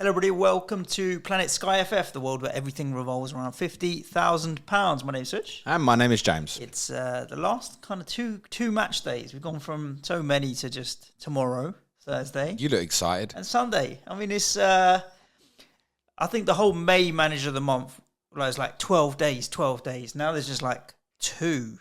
Hello everybody, welcome to Planet SkyFF, the world where everything revolves around £50,000. My name's Suj. And my name is James. It's the last kind of two match days. We've gone from so many to just tomorrow, Thursday. You look excited. And Sunday. I mean, it's, I think the whole May manager of the month was like 12 days. Now there's just like 2.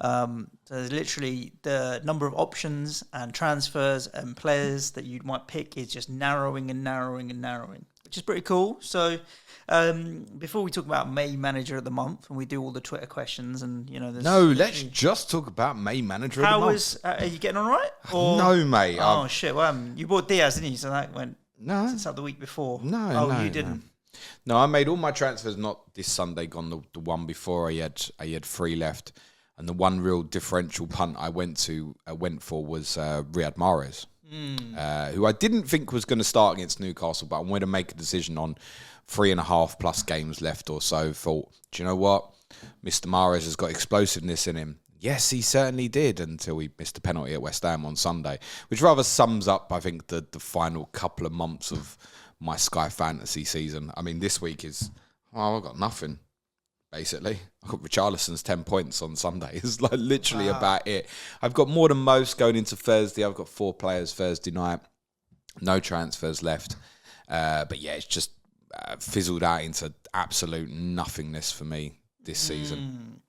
So there's literally the number of options and transfers and players that you might pick is just narrowing, which is pretty cool. So before we talk about May manager of the month and we do all the Twitter questions and let's just talk about May manager of the month. Are you getting on right? Or? No, mate. Oh shit! Well, you bought Diaz, didn't you? So that went since the week before. No, you didn't. No, I made all my transfers not this Sunday. Gone the one before. I had 3 left. And the one real differential punt I went for was Riyad Mahrez, who I didn't think was going to start against Newcastle, but I wanted to make a decision on 3.5 plus games left or so. Thought, do you know what? Mr. Mahrez has got explosiveness in him. Yes, he certainly did until he missed a penalty at West Ham on Sunday, which rather sums up, I think, the final couple of months of my Sky Fantasy season. I mean, this week is, I've got nothing. Basically, I got Richarlison's 10 points on Sunday. It's like literally about it. I've got more than most going into Thursday. I've got 4 players Thursday night. No transfers left. But yeah, it's just fizzled out into absolute nothingness for me this season.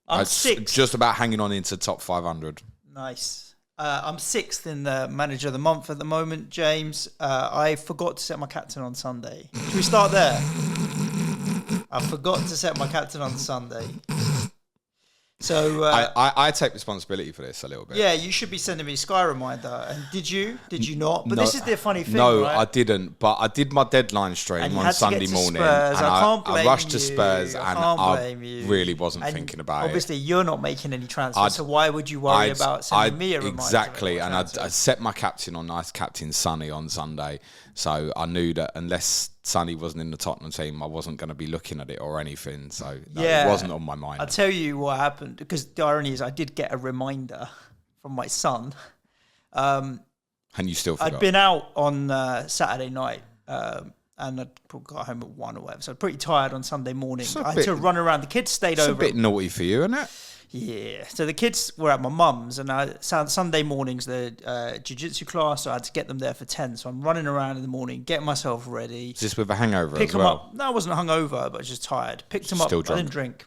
I'm 6th. Just about hanging on into top 500. Nice. I'm 6th in the manager of the month at the moment, James. I forgot to set my captain on Sunday. Should we start there? I forgot to set my captain on Sunday. So I take responsibility for this a little bit. Yeah, you should be sending me a Sky reminder. And did you? Did you not? But this is the funny thing, no, right? I didn't. But I did my deadline stream on Sunday morning. Spurs. And I rushed to you. Spurs and I really wasn't thinking about obviously, you're not making any transfers, so why would you worry about sending me a reminder? Exactly. And I set my captain on Captain Sonny on Sunday. So I knew that unless Sonny wasn't in the Tottenham team, I wasn't going to be looking at it or anything. So it wasn't on my mind. I'll tell you what happened, because the irony is I did get a reminder from my son. And you still forgot. I'd been out on Saturday night and I got home at 1 or whatever. So I was pretty tired on Sunday morning. I had to run around. The kids stayed over. It's a bit naughty for you, isn't it? Yeah. So the kids were at my mum's, and Sunday mornings, the jiu-jitsu class, so I had to get them there for 10. So I'm running around in the morning, getting myself ready. Is this with a hangover Pick as them well? up. No, I wasn't hungover, but I was just tired. Picked them up. Still drunk. I didn't drink.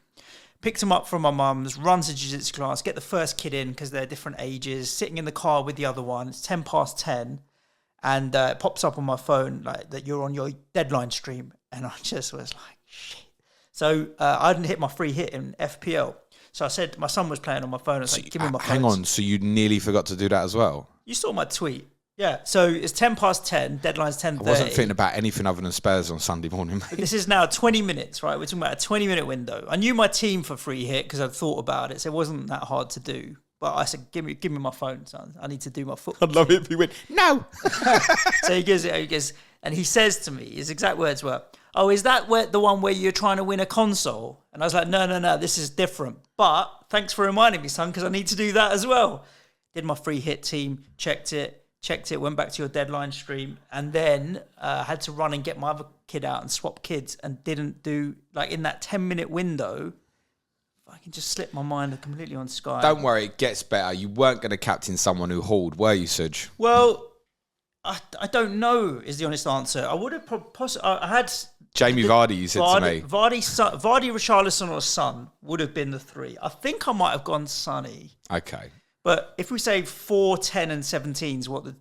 Picked them up from my mum's, run to jiu-jitsu class, get the first kid in because they're different ages, sitting in the car with the other one. It's 10 past 10. And it pops up on my phone like that you're on your deadline stream. And I just was like, shit. So I hadn't hit my free hit in FPL. So I said, my son was playing on my phone. I was like, give me my phone. Hang on, so you nearly forgot to do that as well? You saw my tweet. Yeah, so it's 10 past 10, deadline's 10:30. I wasn't thinking about anything other than Spurs on Sunday morning, mate. This is now 20 minutes, right? We're talking about a 20-minute window. I knew my team for free hit because I'd thought about it, so it wasn't that hard to do. But I said, give me my phone, son. I need to do my football. I'd love it if he went, no. So he goes, and he says to me, his exact words were, oh, is that the one where you're trying to win a console? And I was like, no, this is different. But thanks for reminding me, son, because I need to do that as well. Did my free hit team, checked it, went back to your deadline stream, and then had to run and get my other kid out and swap kids, and didn't do, like, in that 10-minute window, I can just slip my mind completely on Sky. Don't worry, it gets better. You weren't going to captain someone who hauled, were you, Suj? Well, I don't know is the honest answer. I would have I had... Jamie Vardy, you said to me. Vardy, Richarlison or Son would have been the 3. I think I might have gone Sonny. Okay. But if we say 4, 10 and 17 is what the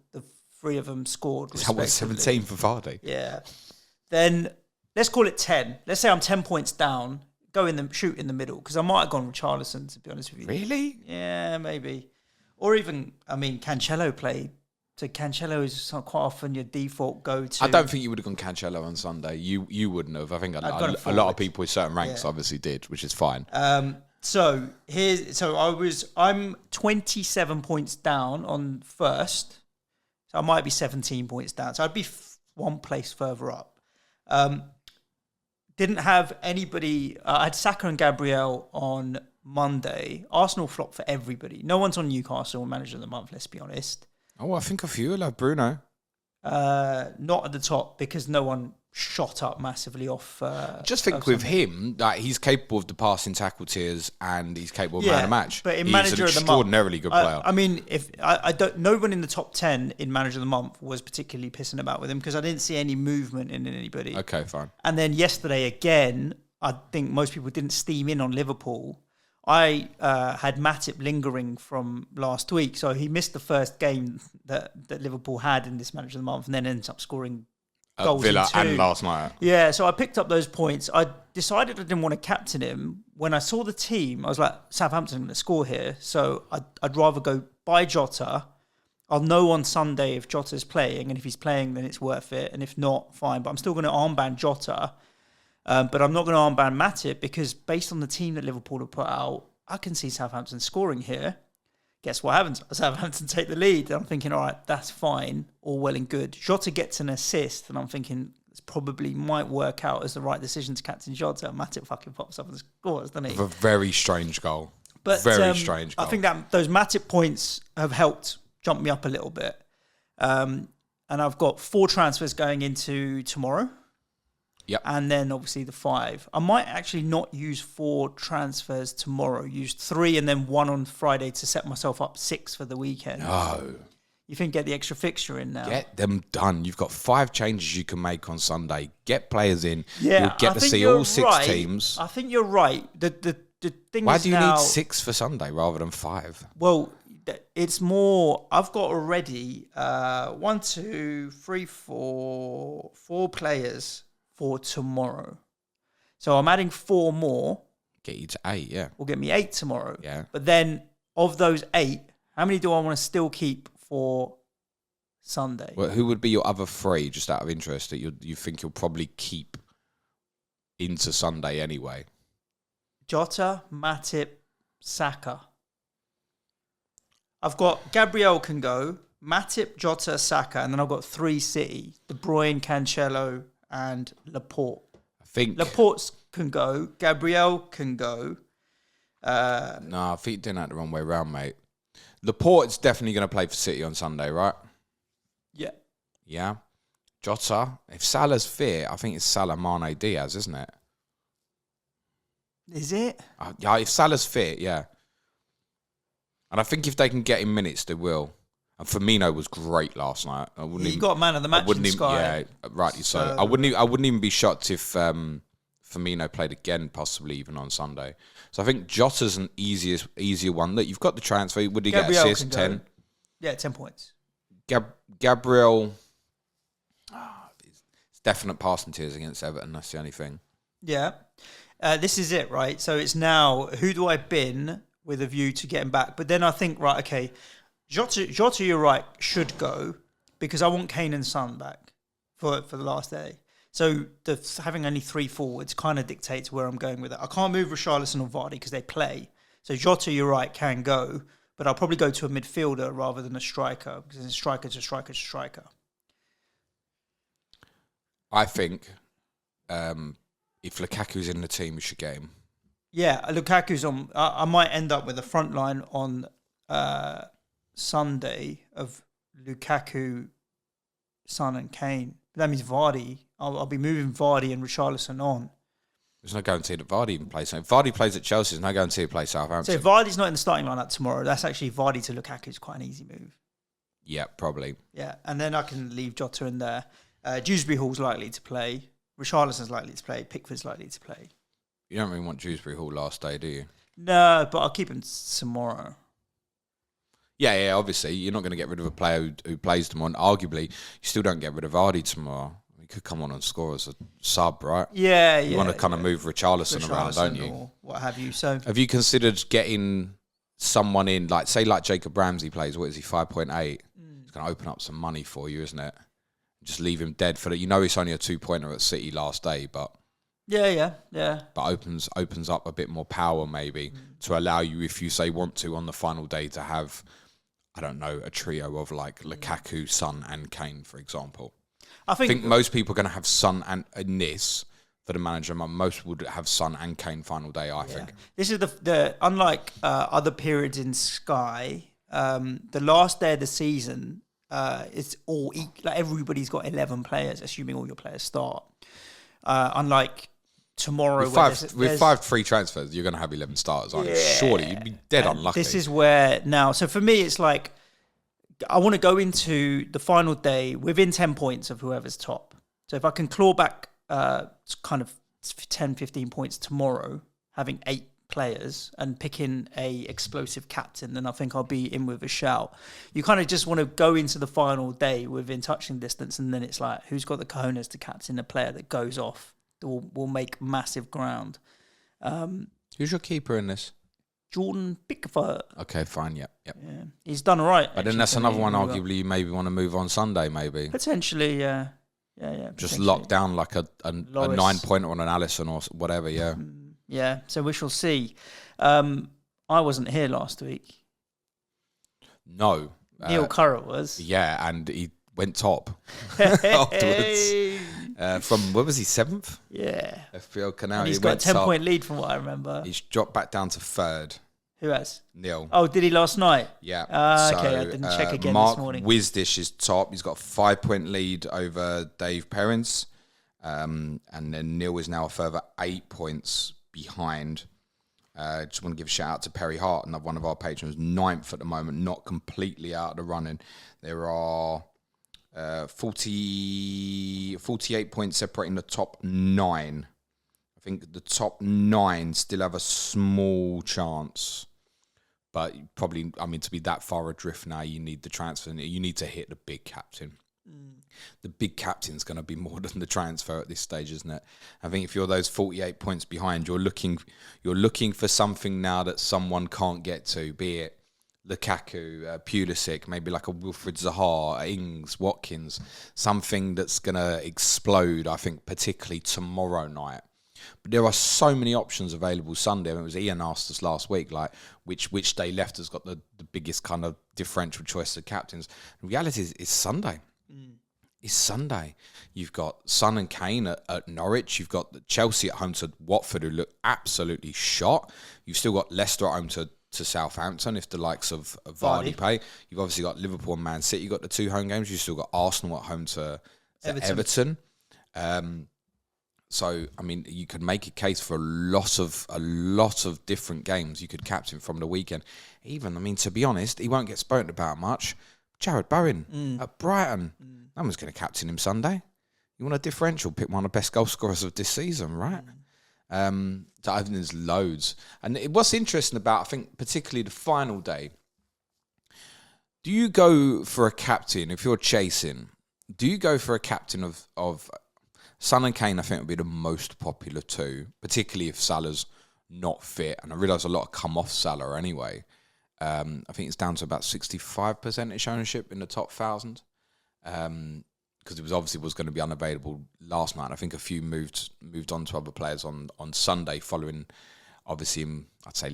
3 of them scored. Is that what, 17 for Vardy? Yeah. Then let's call it 10. Let's say I'm 10 points down. Shoot in the middle, because I might have gone Richarlison, to be honest with you. Really? Yeah, maybe. Or even, Cancelo played. So Cancelo is quite often your default go-to. I don't think you would have gone Cancelo on Sunday. You wouldn't have. I think a lot of people with certain ranks obviously did, which is fine. I'm 27 points down on first. So I might be 17 points down. So I'd be one place further up. Didn't have anybody. I had Saka and Gabriel on Monday. Arsenal flopped for everybody. No one's on Newcastle manager of the month, let's be honest. Oh, I think a few will have Bruno. Not at the top because no one shot up massively off. Just think with him, like he's capable of the passing tackle tiers and he's capable of man of the match. But in he's manager an of the month, extraordinarily good player. I mean, if I don't, no one in the top 10 in manager of the month was particularly pissing about with him because I didn't see any movement in anybody. Okay, fine. And then yesterday again, I think most people didn't steam in on Liverpool. I had Matip lingering from last week, so he missed the first game that Liverpool had in this manager of the month, and then ends up scoring goals Villa in 2. and last night. Yeah, so I picked up those points. I decided I didn't want to captain him. When I saw the team, I was like, Southampton are going to score here, so I'd rather go buy Jota. I'll know on Sunday if Jota's playing, and if he's playing, then it's worth it, and if not, fine. But I'm still going to armband Jota. But I'm not going to armband Matip because based on the team that Liverpool have put out, I can see Southampton scoring here. Guess what happens? Southampton take the lead. And I'm thinking, all right, that's fine, all well and good. Jota gets an assist, and I'm thinking this probably might work out as the right decision to captain Jota. Matip fucking pops up and scores, doesn't he? A very strange goal. But very strange goal. I think that those Matip points have helped jump me up a little bit. And I've got 4 transfers going into tomorrow. Yep. And then obviously the 5. I might actually not use 4 transfers tomorrow. Use 3 and then 1 on Friday to set myself up 6 for the weekend. No. You think get the extra fixture in now? Get them done. You've got 5 changes you can make on Sunday. Get players in. Yeah, You'll get to see all 6 teams. I think you're right. The thing Why is do you now, need 6 for Sunday rather than 5? Well, it's more. I've got already 1, 2, 3, 4 players for tomorrow. So I'm adding 4 more. Get you to 8, yeah. Will get me 8 tomorrow. Yeah. But then of those 8, how many do I want to still keep for Sunday? Well, who would be your other 3, just out of interest, that you think you'll probably keep into Sunday anyway? Jota, Matip, Saka. I've got Gabriel can go, Matip, Jota, Saka, and then I've got 3 City: De Bruyne, Cancelo, and Laporte. I think Laporte can go. Gabriel can go. No, I think you're doing that the wrong way around, mate. Laporte's definitely going to play for City on Sunday, right? Yeah. Yeah. Jota, if Salah's fit, I think it's Salah, Mane, Diaz, isn't it? Is it? Yeah, if Salah's fit, yeah. And I think if they can get him minutes, they will. And Firmino was great last night. He got man of the match in Sky. Yeah, rightly so. I wouldn't even be shocked if Firmino played again, possibly even on Sunday. So I think Jota's an easier one. Look, you've got the transfer. Would he Gabriel get assist? 10? Yeah, 10 points. Gabriel, it's definite passing tiers against Everton. That's the only thing. Yeah. This is it, right? So it's now, who do I bin with a view to getting back? But then I think, right, okay, Jota, you're right, should go because I want Kane and Son back for the last day. So having only 3 forwards kind of dictates where I'm going with it. I can't move Richarlison or Vardy because they play. So Jota, you're right, can go, but I'll probably go to a midfielder rather than a striker because it's striker to striker to striker. I think if Lukaku's in the team, we should get him. Yeah, Lukaku's on. I might end up with a front line on Sunday of Lukaku, Son and Kane. That means Vardy. I'll be moving Vardy and Richarlison on. There's no guarantee that Vardy even plays. If Vardy plays at Chelsea, there's no guarantee he plays Southampton. So if Vardy's not in the starting lineup tomorrow, that's actually Vardy to Lukaku is quite an easy move. Yeah, probably. Yeah, and then I can leave Jota in there. Dewsbury Hall's likely to play. Richarlison's likely to play. Pickford's likely to play. You don't really want Dewsbury Hall last day, do you? No, but I'll keep him tomorrow. Yeah, obviously. You're not going to get rid of a player who plays tomorrow. And arguably, you still don't get rid of Vardy tomorrow. He could come on and score as a sub, right? Yeah, You want to kind of move Richarlison around, don't you? Or what have you. So have you considered getting someone in, like Jacob Ramsey plays, what is he, 5.8? It's going to open up some money for you, isn't it? Just leave him dead for that. You know it's only a 2-pointer at City last day, but... Yeah. But opens up a bit more power maybe to allow you, if you say want to, on the final day to have, I don't know, a trio of like Lukaku, Son and Kane, for example. I think most people are going to have Son and in this for the manager. Most would have Son and Kane final day, I think. This is the unlike other periods in Sky, the last day of the season, it's all like everybody's got 11 players, assuming all your players start. Unlike tomorrow, with 5 free transfers, you're going to have 11 starters, aren't you? Surely you'd be dead unlucky. This is where now. So for me, it's like I want to go into the final day within 10 points of whoever's top. So if I can claw back kind of 10, 15 points tomorrow, having 8 players and picking a explosive captain, then I think I'll be in with a shout. You kind of just want to go into the final day within touching distance, and then it's like, who's got the cojones to captain a player that goes off, that will make massive ground. Who's your keeper in this? Jordan Pickford. Okay, fine, yep. Yeah, he's done all right. But then that's another one, arguably, you maybe want to move on Sunday, maybe. Potentially, yeah. Just lock down like a 9-pointer on an Alisson or whatever, yeah. Yeah, so we shall see. I wasn't here last week. No. Neil Currett was. Yeah, and he went top afterwards. From, where was he, 7th? Yeah. FPL Canal. And he's got a 10-point lead from what I remember. He's dropped back down to 3rd. Who has? Neil. Oh, did he last night? Yeah. Okay, I didn't check again Mark this morning. Wisdish is top. He's got a 5-point lead over Dave Perrins. And then Neil is now a further 8 points behind. Just want to give a shout out to Perry Hart, another one of our patrons, 9th at the moment, not completely out of the running. There are 48 points separating the top 9. I think the top 9 still have a small chance, but probably, I mean, to be that far adrift now, you need the transfer. You need to hit the big captain. The big captain's going to be more than the transfer at this stage, isn't it? I think if you're those 48 points behind, you're looking for something now that someone can't get to, be it Lukaku, Pulisic, maybe like a Wilfried Zaha, Ings, Watkins, something that's going to explode, I think, particularly tomorrow night. But there are so many options available Sunday. I mean, it was Ian asked us last week, like, which day left has got the biggest kind of differential choice of captains. The reality is, it's Sunday. It's Sunday. You've got Son and Kane at Norwich. You've got Chelsea at home to Watford, who look absolutely shot. You've still got Leicester at home to Southampton, if the likes of Vardy play. You've obviously got Liverpool and Man City. You've got the 2 home games. You've still got Arsenal at home to Everton. So, I mean, you could make a case for a lot of different games you could captain from the weekend. Even, I mean, to be honest, he won't get spoken about much. Jared Bowen at Brighton. No one's going to captain him Sunday. You want a differential, pick one of the best goal scorers of this season, right? So I think there's loads. And what's interesting about, I think, particularly the final day, do you go for a captain, if you're chasing, do you go for a captain of Son and Kane? I think would be the most popular 2, particularly if Salah's not fit. And I realise a lot come off Salah anyway. I think it's down to about 65% ownership in the top 1,000. Because it was going to be unavailable last night. I think a few moved on to other players on Sunday, following obviously him, I'd say,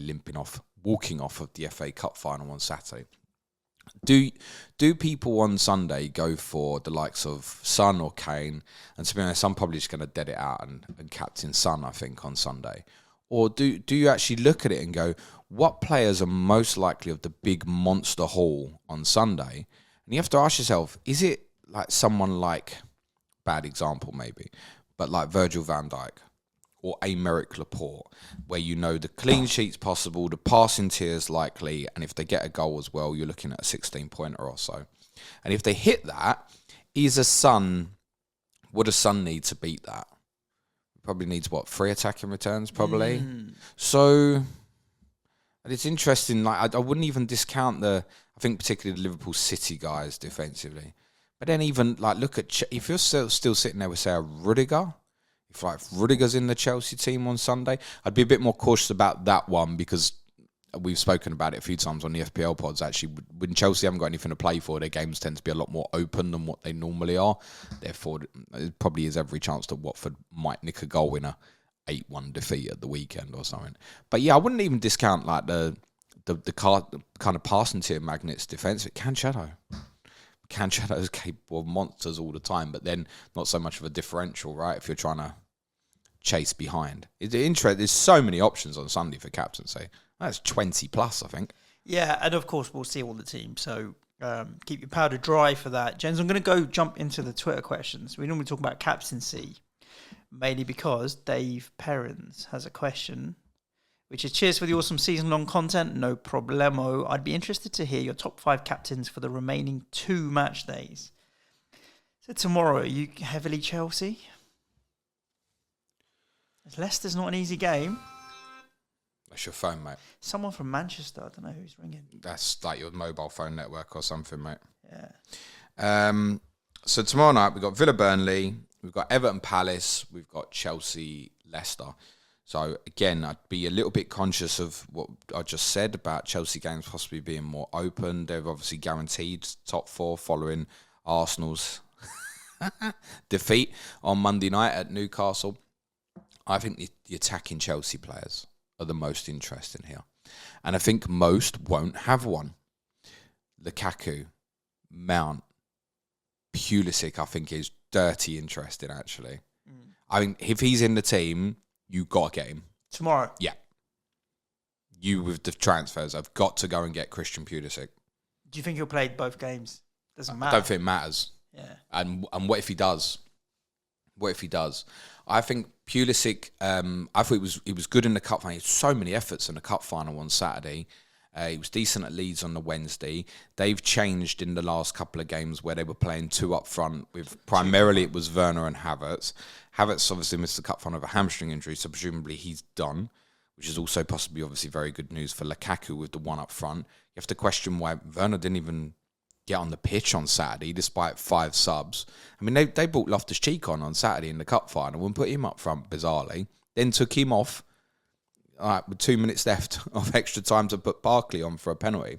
walking off of the FA Cup final on Saturday. Do people on Sunday go for the likes of Son or Kane? And to be honest, I'm probably just going to dead it out and captain Son, I think, on Sunday. Or do you actually look at it and go, what players are most likely of the big monster haul on Sunday? And you have to ask yourself, is it like someone like, bad example maybe, but like Virgil van Dijk or Aymeric Laporte, where you know the clean sheet's possible, the passing tier's likely, and if they get a goal as well, you're looking at a 16-pointer or so. And if they hit that, would a Son need to beat that? Probably needs, 3 attacking returns, probably. So it's interesting. Like I wouldn't even discount I think particularly the Liverpool City guys defensively. But then even like look at if you're still sitting there with, say, a Rudiger, if Rudiger's in the Chelsea team on Sunday, I'd be a bit more cautious about that one, because we've spoken about it a few times on the FPL pods. Actually, when Chelsea haven't got anything to play for, their games tend to be a lot more open than what they normally are. Therefore, it probably is every chance that Watford might nick a goal in a 8-1 defeat at the weekend or something. But yeah, I wouldn't even discount like the kind of passing tier magnets defence. Cancelo's capable of monsters all the time, but then not so much of a differential, right? If you're trying to chase behind, there's so many options on Sunday for captaincy. That's 20 plus, I think. Yeah, and of course we'll see all the teams. So Keep your powder dry for that. James, I'm going to go jump into the Twitter questions. We normally talk about captaincy, mainly because Dave Perrins has a question, which is, cheers for the awesome season-long content. No problemo. I'd be interested to hear your top 5 captains for the remaining 2 match days. So tomorrow, are you heavily Chelsea? Leicester's not an easy game. That's your phone, mate. Someone from Manchester. I don't know who's ringing. That's like your mobile phone network or something, mate. Yeah. So tomorrow night we've got Villa Burnley, we've got Everton Palace, we've got Chelsea Leicester. So again, I'd be a little bit conscious of what I just said about Chelsea games possibly being more open. They've obviously guaranteed top 4 following Arsenal's defeat on Monday night at Newcastle. I think the attacking Chelsea players are the most interesting here. And I think most won't have one. Lukaku, Mount, Pulisic, I think is dirty interesting, actually. I mean, if he's in the team, you got to get him. Tomorrow? Yeah. You with the transfers, I've got to go and get Christian Pulisic. Do you think he'll play both games? Doesn't matter. I don't think it matters. Yeah. And what if he does? What if he does? I think Pulisic, I thought he was good in the cup final. He had so many efforts in the cup final on Saturday. He was decent at Leeds on the Wednesday. They've changed in the last couple of games where they were playing 2 up front. With primarily it was Werner and Havertz. Havertz obviously missed the cup final with a hamstring injury, so presumably he's done, which is also possibly obviously very good news for Lukaku with the 1 up front. You have to question why Werner didn't even get on the pitch on Saturday despite 5 subs. I mean, they brought Loftus-Cheek on Saturday in the cup final and put him up front bizarrely, then took him off with 2 minutes left of extra time to put Barkley on for a penalty.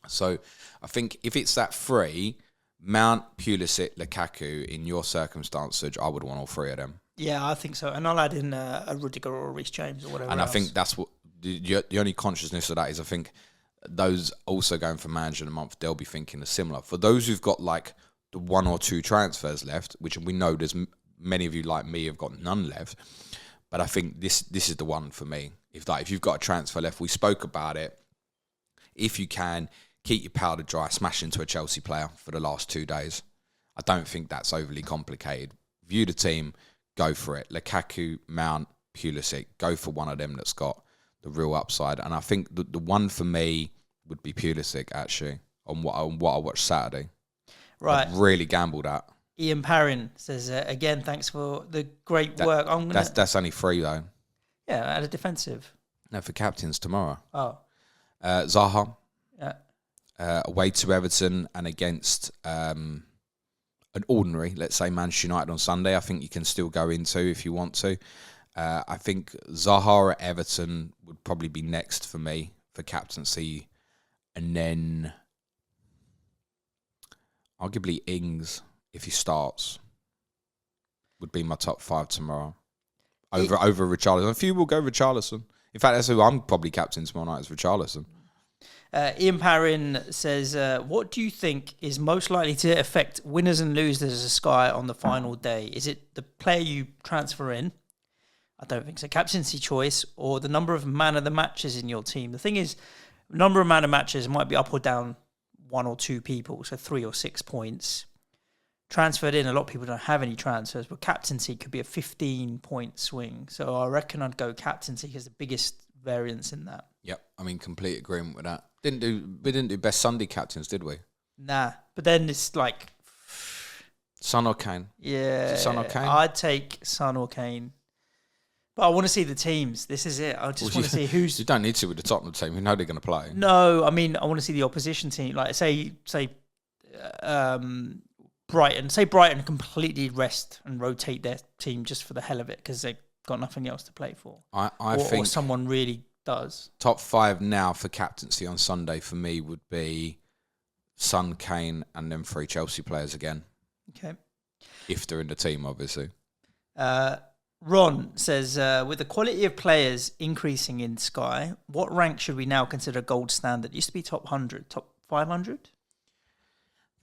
So I think if it's that 3, Mount, Pulisic, Lukaku, in your circumstance, Suj, I would want all 3 of them. Yeah, I think so. And I'll add in a Rudiger or a Reece James or whatever. And else. I think that's what the only consciousness of that is. I think those also going for manager of the month, they'll be thinking a similar. For those who've got like the 1 or 2 transfers left, which we know there's many of you like me have got none left, but I think this is the one for me. If you've got a transfer left, we spoke about it. If you can, keep your powder dry, smash into a Chelsea player for the last 2 days. I don't think that's overly complicated. View the team, go for it. Lukaku, Mount, Pulisic, go for one of them that's got the real upside. And I think the one for me would be Pulisic, actually, on what I watched Saturday. Right. I've really gambled at. Ian Parrin says, again, thanks for the great work. That's only 3, though. Yeah, at a defensive. No, for captains tomorrow. Oh. Zaha. Yeah. Away to Everton and against an ordinary, let's say, Manchester United on Sunday. I think you can still go into if you want to. I think Zaha at Everton would probably be next for me for captaincy. And then arguably Ings, if he starts, would be my top 5 tomorrow. Over Richarlison. A few will go Richarlison. In fact, that's who I'm probably captain tomorrow night is Richarlison. Ian Parrin says, what do you think is most likely to affect winners and losers of Sky on the final day? Is it the player you transfer in? I don't think so. Captaincy choice or the number of man of the matches in your team? The thing is, number of man of matches might be up or down 1 or 2 people, so 3 or 6 points. Transferred in, a lot of people don't have any transfers, but captaincy could be a 15-point swing. So I reckon I'd go captaincy because the biggest variance in that. Yep, I mean, complete agreement with that. We didn't do best Sunday captains, did we? Nah, but then it's like Son or Kane? Yeah, Is it Son or Kane? I'd take Son or Kane. But I want to see the teams. This is it. I just want to see who's. You don't need to with the Tottenham team. You know they're going to play. No, I mean I want to see the opposition team. Like say Brighton. Say Brighton completely rest and rotate their team just for the hell of it because they've got nothing else to play for. I think or someone really does. Top 5 now for captaincy on Sunday for me would be Son, Kane, and then 3 Chelsea players again. Okay. If they're in the team, obviously. Ron says, with the quality of players increasing in Sky, what rank should we now consider gold standard? It used to be top 100, top 500?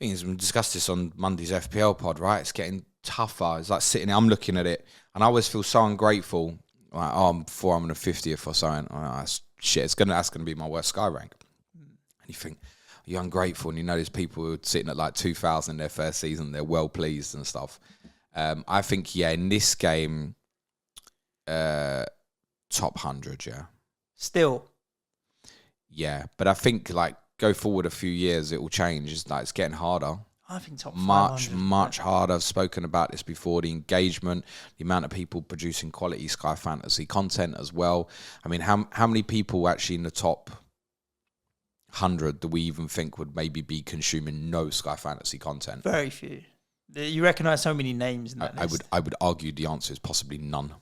I think we discussed this on Monday's FPL pod, right? It's getting tougher. It's like sitting there, I'm looking at it, and I always feel so ungrateful. Like, I'm 450th or something. Shit, that's gonna be my worst Sky rank. And you think, you're ungrateful, and there's people who are sitting at like 2,000 in their first season, they're well pleased and stuff. I think, in this game, top 100, Still. Yeah, but I think like go forward a few years, it will change. It's getting harder. I think top 500. Much harder. I've spoken about this before. The engagement, the amount of people producing quality Sky Fantasy content as well. I mean, how many people actually in the top 100 do we even think would maybe be consuming no Sky Fantasy content? Very few. You recognise so many names in that list. I would argue the answer is possibly none.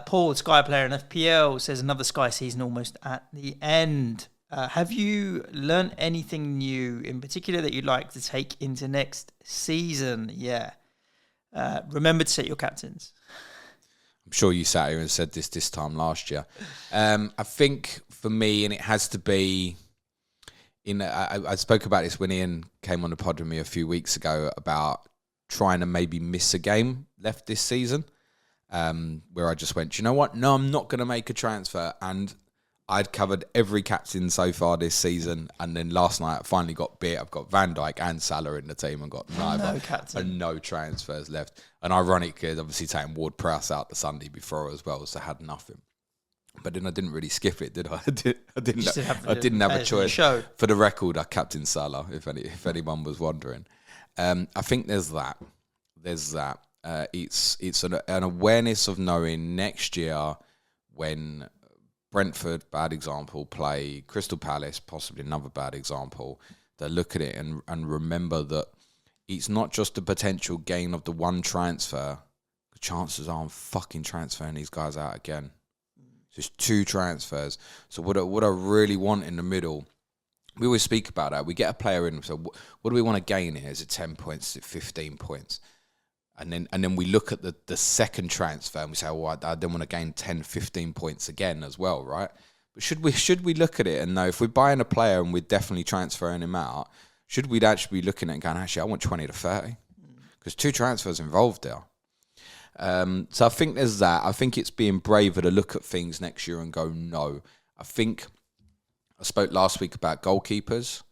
Paul, Sky Player and FPL, says another Sky season almost at the end. Have you learned anything new in particular that you'd like to take into next season? Yeah. Remember to set your captains. I'm sure you sat here and said this time last year. I think for me, and it has to be, I spoke about this when Ian came on the pod with me a few weeks ago about trying to maybe miss a game left this season, where I just went, you know what? No, I'm not going to make a transfer. And I'd covered every captain so far this season, and then last night I finally got bit. I've got Van Dijk and Salah in the team and got neither and no transfers left. And ironically, obviously taking Ward-Prowse out the Sunday before as well, so I had nothing. But then I didn't really skip it, did I? I didn't have a choice. For the record, I captained Salah, if anyone was wondering. I think there's that. It's an awareness of knowing next year when Brentford, bad example, play Crystal Palace, possibly another bad example, they look at it and remember that it's not just the potential gain of the one transfer. The chances are I'm fucking transferring these guys out again. Just 2 transfers. So what I really want in the middle, we always speak about that. We get a player in, so what do we want to gain here? Is it 10 points? Is it 15 points? And then we look at the second transfer and we say, well, I then want to gain 10, 15 points again as well, right? But should we look at it and know if we're buying a player and we're definitely transferring him out, should we actually be looking at it and going, actually, I want 20 to 30? Because 2 transfers involved there. So I think there's that. I think it's being braver to look at things next year and go, no. I think I spoke last week about goalkeepers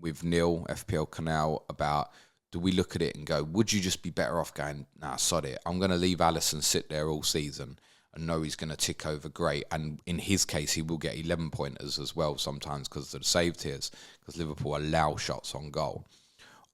with Neil, FPL Canal, about do we look at it and go, would you just be better off going, nah, sod it. I'm going to leave Alisson sit there all season and know he's going to tick over great. And in his case, he will get 11 pointers as well sometimes because of the save tiers, because Liverpool allow shots on goal.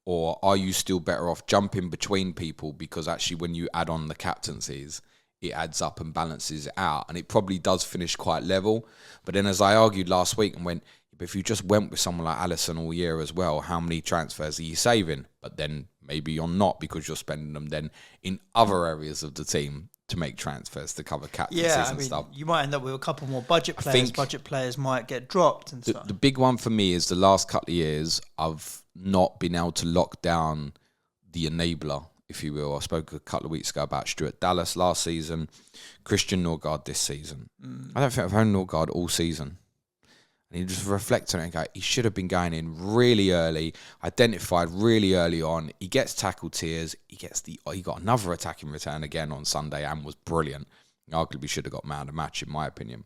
Or are you still better off jumping between people because actually when you add on the captaincies, it adds up and balances it out. And it probably does finish quite level. But then as I argued last week and went, if you just went with someone like Alisson all year as well, how many transfers are you saving? But then maybe you're not because you're spending them then in other areas of the team to make transfers to cover captaincies and stuff. You might end up with a couple more budget players. Budget players might get dropped and stuff. The big one for me is the last couple of years I've not been able to lock down the enabler, if you will. I spoke a couple of weeks ago about Stuart Dallas last season, Christian Norgard this season. I don't think I've owned Norgard all season. And you just reflect on it and go, he should have been going in really early, identified really early on. He gets tackle tiers. He got another attacking return again on Sunday and was brilliant. He arguably should have got man of the match, in my opinion.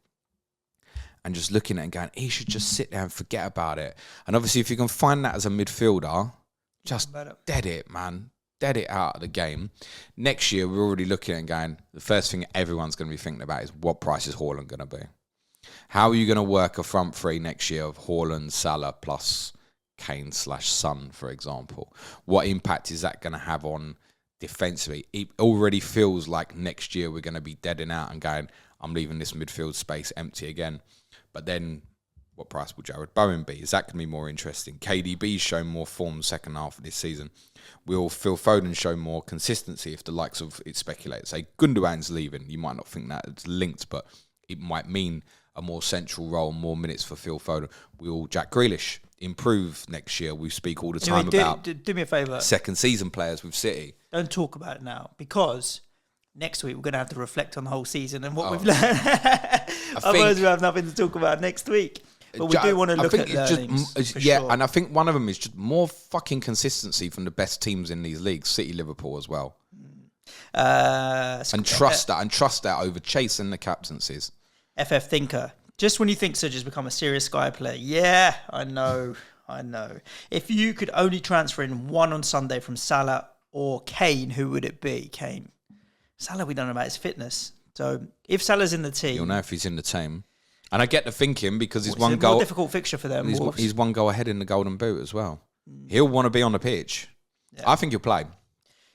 And just looking at it and going, he should just sit there and forget about it. And obviously, if you can find that as a midfielder, just dead it, man. Dead it out of the game. Next year, we're already looking at it and going, the first thing everyone's going to be thinking about is what price is Haaland going to be? How are you going to work a front three next year of Haaland, Salah plus Kane/Son, for example? What impact is that going to have on defensively? It already feels like next year we're going to be deading out and going, I'm leaving this midfield space empty again. But then what price will Jared Bowen be? Is that going to be more interesting? KDB's shown more form second half of this season. Will Phil Foden show more consistency if the likes of, it's speculated, say Gundogan's leaving? You might not think that it's linked, but it might mean a more central role, more minutes for Phil Foden. Will Jack Grealish improve next year? We speak all the time about do me a favour. Second season players with City. Don't talk about it now because next week we're going to have to reflect on the whole season and what we've learned. Otherwise we have nothing to talk about next week. But we do want to look at learnings. Sure. And I think one of them is just more fucking consistency from the best teams in these leagues, City, Liverpool as well. And trust that over chasing the captaincies. FF Thinker Just when you think Suj has become a serious Sky player. Yeah, I know. If you could only transfer in one on Sunday from Salah or Kane, who would it be? Kane. Salah, we don't know about his fitness. So if Salah's in the team... You'll know if he's in the team. And I get the thinking because he's one it's a goal... more difficult fixture for them. He's one goal ahead in the Golden Boot as well. He'll want to be on the pitch. Yeah. I think he'll play.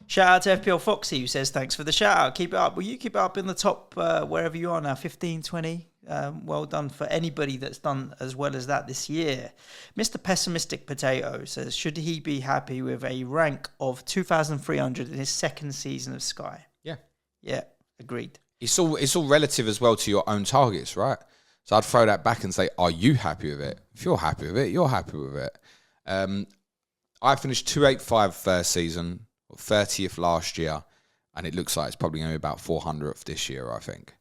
Shout out to FPL Foxy, who says, thanks for the shout out. Keep it up. Will you keep it up in the top wherever you are now? 15, 20? Well done for anybody that's done as well as that this year. Mr. Pessimistic Potato says, should he be happy with a rank of 2,300 in his second season of Sky? Yeah, agreed. It's all relative as well to your own targets, right? So I'd throw that back and say, are you happy with it? If you're happy with it, you're happy with it. I finished 285 first season, 30th last year, and it looks like it's probably going to be about 400th this year, I think.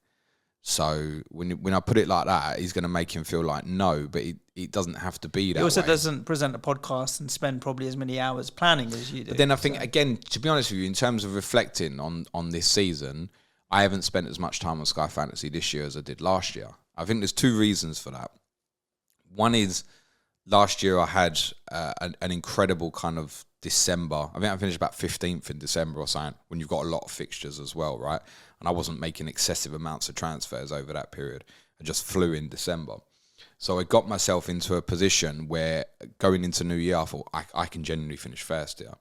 So when I put it like that, he's going to make him feel like no, but it doesn't have to be that way. He also doesn't present a podcast and spend probably as many hours planning as you do. But then I think, again, to be honest with you, in terms of reflecting on this season, I haven't spent as much time on Sky Fantasy this year as I did last year. I think there's two reasons for that. One is last year I had an incredible kind of December. I think I finished about 15th in December or something, when you've got a lot of fixtures as well, right? And I wasn't making excessive amounts of transfers over that period. I just flew in December. So I got myself into a position where going into New Year, I thought I can genuinely finish first here.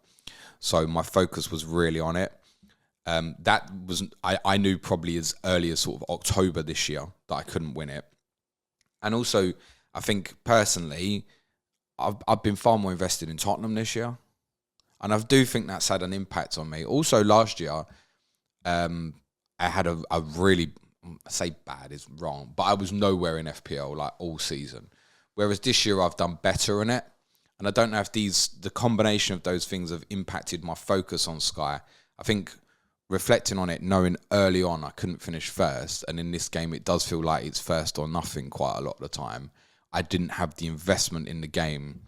So my focus was really on it. That was I knew probably as early as sort of October this year that I couldn't win it. And also, I think personally, I've been far more invested in Tottenham this year. And I do think that's had an impact on me. Also, last year, I had a really, I say bad is wrong, but I was nowhere in FPL like all season. Whereas this year I've done better in it. And I don't know if the combination of those things have impacted my focus on Sky. I think reflecting on it, knowing early on I couldn't finish first, and in this game it does feel like it's first or nothing quite a lot of the time. I didn't have the investment in the game.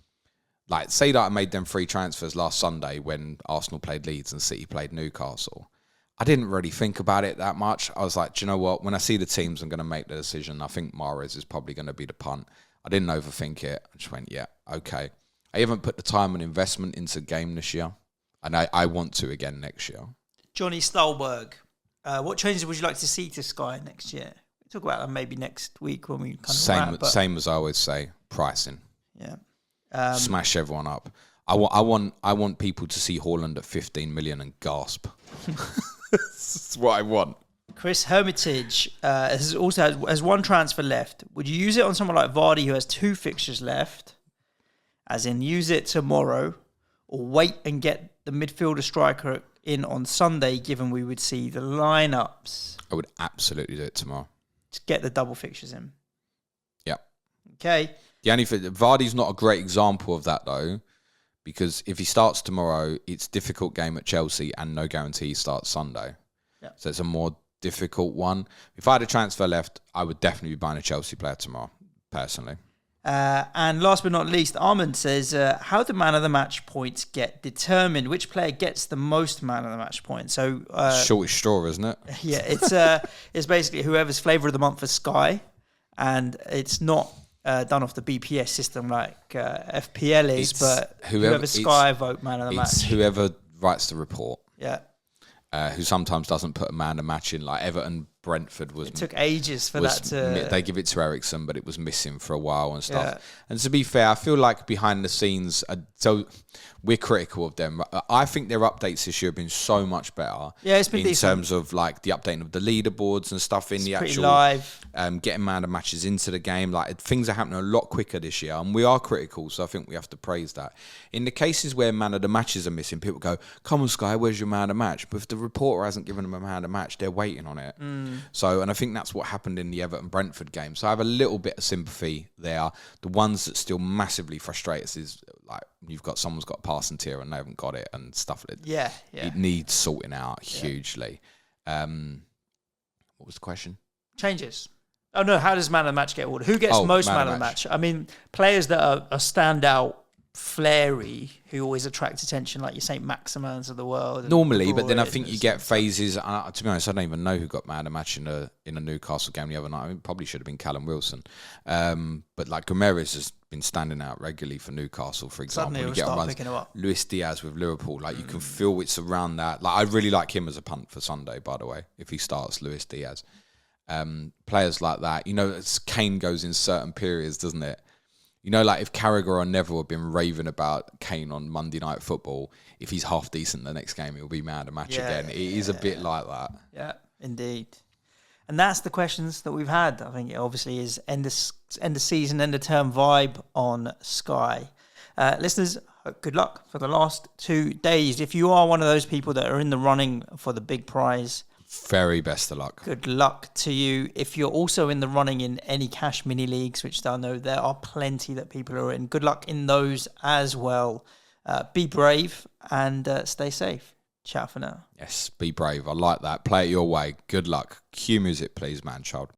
Like, say that I made them 3 transfers last Sunday when Arsenal played Leeds and City played Newcastle. I didn't really think about it that much. I was like, do you know what? When I see the teams, I'm going to make the decision. I think Mahrez is probably going to be the punt. I didn't overthink it. I just went, yeah, okay. I haven't put the time and investment into the game this year, and I want to again next year. Johnny Stolberg, what changes would you like to see to Sky next year? We'll talk about that maybe next week when we kind of same as I always say, pricing. Yeah. Smash everyone up. I want people to see Haaland at 15 million and gasp. That's what I want. Chris Hermitage has one transfer left. Would you use it on someone like Vardy, who has 2 fixtures left? As in, use it tomorrow, or wait and get the midfielder striker in on Sunday, given we would see the lineups? I would absolutely do it tomorrow. To get the double fixtures in. Yeah. Okay. The only thing, Vardy's not a great example of that though, because if he starts tomorrow, it's a difficult game at Chelsea and no guarantee he starts Sunday. Yeah. So it's a more difficult one. If I had a transfer left, I would definitely be buying a Chelsea player tomorrow, personally. And last but not least, Armand says, how do man of the match points get determined? Which player gets the most man of the match points? So shortest straw, isn't it? Yeah, it's basically whoever's flavour of the month for Sky, and it's not done off the BPS system like FPL is, but whoever Sky vote man of the match. It's whoever writes the report. Yeah. Who sometimes doesn't put a man of the match in, like Everton. Brentford was. It took ages for that to. They give it to Ericsson, but it was missing for a while and stuff. Yeah. And to be fair, I feel like behind the scenes, so we're critical of them. I think their updates this year have been so much better. Yeah, it's been in decent. Terms of like the updating of the leaderboards and stuff in the actual live. Getting man of matches into the game. Like things are happening a lot quicker this year, and we are critical. So I think we have to praise that. In the cases where man of the matches are missing, people go, "Come on, Sky, where's your man of match?" But if the reporter hasn't given them a man of match, they're waiting on it. So, and I think that's what happened in the Everton-Brentford game. So I have a little bit of sympathy there. The ones that still massively frustrate us is like someone's got a passing tier and they haven't got it and stuff like that. Yeah. It needs sorting out hugely. What was the question? Changes. Oh no, how does man of the match get ordered? Who gets most man of the match? I mean, players that are standout flary who always attract attention, like your St. Maximans of the world. Normally, but then I think you get phases. To be honest, I don't even know who got man of the match in a Newcastle game the other night. I mean, probably should have been Callum Wilson. But like Gomes has been standing out regularly for Newcastle, for example. Suddenly you get runs. picking him up. Luis Diaz with Liverpool, like you can feel it's around that. Like I really like him as a punt for Sunday, by the way, if he starts Luis Diaz. Players like that, Kane goes in certain periods, doesn't it? Like if Carragher or Neville have been raving about Kane on Monday Night Football, if he's half decent the next game, he'll be man of match again. It is a bit like that. Yeah, indeed. And that's the questions that we've had. I think it obviously is end of season, end of term vibe on Sky. Listeners, good luck for the last 2 days. If you are one of those people that are in the running for the big prize, very best of luck. Good luck to you. If you're also in the running in any cash mini leagues, which I know there are plenty that people are in, good luck in those as well. Be brave and stay safe. Ciao for now. Yes, be brave. I like that. Play it your way. Good luck. Cue music, please, man child.